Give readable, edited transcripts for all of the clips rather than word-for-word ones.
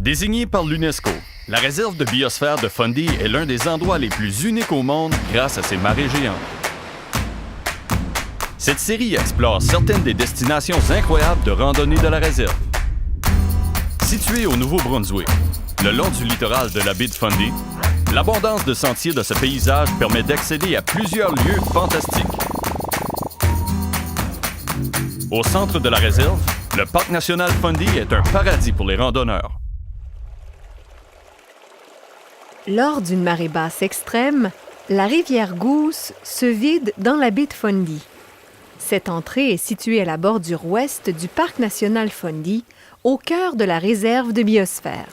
Désignée par l'UNESCO, la réserve de biosphère de Fundy est l'un des endroits les plus uniques au monde grâce à ses marées géantes. Cette série explore certaines des destinations incroyables de randonnée de la réserve. Située au Nouveau-Brunswick, le long du littoral de la baie de Fundy, l'abondance de sentiers de ce paysage permet d'accéder à plusieurs lieux fantastiques. Au centre de la réserve, le Parc national Fundy est un paradis pour les randonneurs. Lors d'une marée basse extrême, la rivière Goose se vide dans la baie de Fundy. Cette entrée est située à la bordure ouest du Parc national Fundy, au cœur de la réserve de biosphère.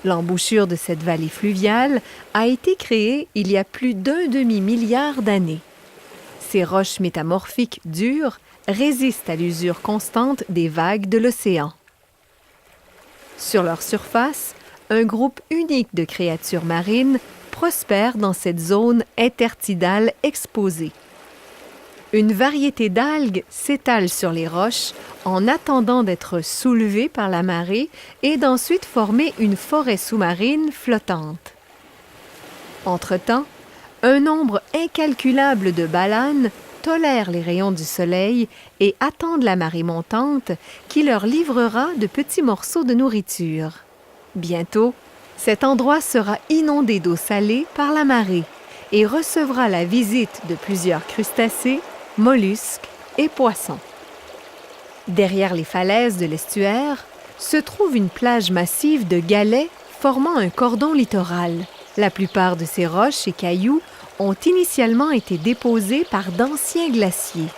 L'embouchure de cette vallée fluviale a été créée il y a plus d'un demi-milliard d'années. Ces roches métamorphiques dures résistent à l'usure constante des vagues de l'océan. Sur leur surface, un groupe unique de créatures marines prospère dans cette zone intertidale exposée. Une variété d'algues s'étale sur les roches en attendant d'être soulevée par la marée et d'ensuite former une forêt sous-marine flottante. Entre-temps, un nombre incalculable de balanes tolèrent les rayons du soleil et attendent la marée montante qui leur livrera de petits morceaux de nourriture. Bientôt, cet endroit sera inondé d'eau salée par la marée et recevra la visite de plusieurs crustacés, mollusques et poissons. Derrière les falaises de l'estuaire se trouve une plage massive de galets formant un cordon littoral. La plupart de ces roches et cailloux ont initialement été déposés par d'anciens glaciers.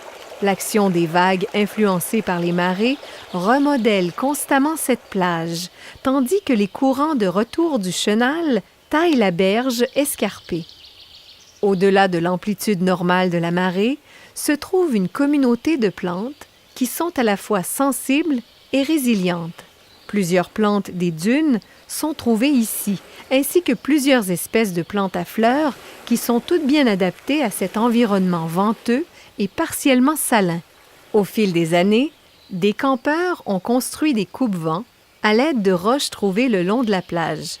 L'action des vagues influencées par les marées remodèle constamment cette plage, tandis que les courants de retour du chenal taillent la berge escarpée. Au-delà de l'amplitude normale de la marée, se trouve une communauté de plantes qui sont à la fois sensibles et résilientes. Plusieurs plantes des dunes sont trouvées ici, ainsi que plusieurs espèces de plantes à fleurs qui sont toutes bien adaptées à cet environnement venteux et partiellement salin. Au fil des années, des campeurs ont construit des coupe-vents à l'aide de roches trouvées le long de la plage.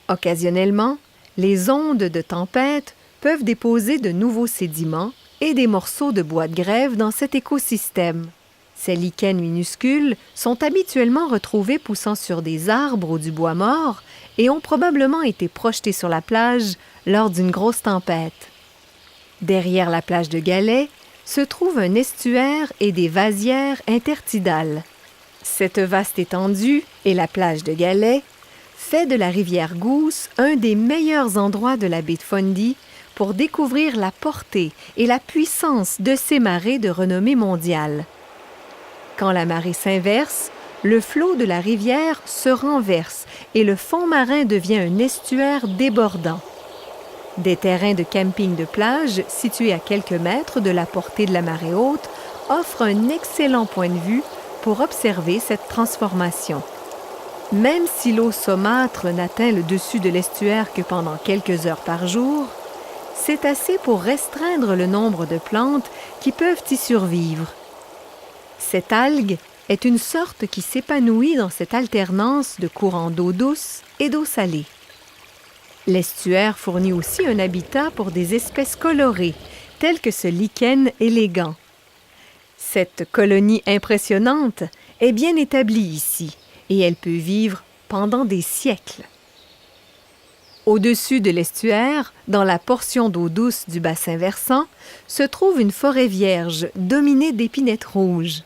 Occasionnellement, les ondes de tempête peuvent déposer de nouveaux sédiments et des morceaux de bois de grève dans cet écosystème. Ces lichens minuscules sont habituellement retrouvés poussant sur des arbres ou du bois mort et ont probablement été projetés sur la plage lors d'une grosse tempête. Derrière la plage de galets se trouve un estuaire et des vasières intertidales. Cette vaste étendue et la plage de galets fait de la rivière Goose un des meilleurs endroits de la baie de Fundy pour découvrir la portée et la puissance de ces marées de renommée mondiale. Quand la marée s'inverse, le flot de la rivière se renverse et le fond marin devient un estuaire débordant. Des terrains de camping de plage, situés à quelques mètres de la portée de la marée haute, offrent un excellent point de vue pour observer cette transformation. Même si l'eau saumâtre n'atteint le dessus de l'estuaire que pendant quelques heures par jour, c'est assez pour restreindre le nombre de plantes qui peuvent y survivre. Cette algue est une sorte qui s'épanouit dans cette alternance de courants d'eau douce et d'eau salée. L'estuaire fournit aussi un habitat pour des espèces colorées, telles que ce lichen élégant. Cette colonie impressionnante est bien établie ici et elle peut vivre pendant des siècles. Au-dessus de l'estuaire, dans la portion d'eau douce du bassin versant, se trouve une forêt vierge dominée d'épinettes rouges.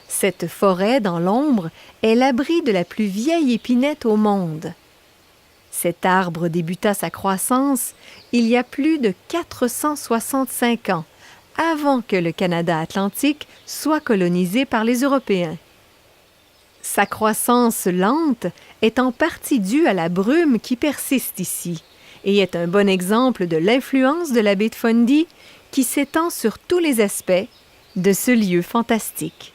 Cette forêt, dans l'ombre, est l'abri de la plus vieille épinette au monde. Cet arbre débuta sa croissance il y a plus de 465 ans, avant que le Canada atlantique soit colonisé par les Européens. Sa croissance lente est en partie due à la brume qui persiste ici et est un bon exemple de l'influence de la baie de Fundy qui s'étend sur tous les aspects de ce lieu fantastique.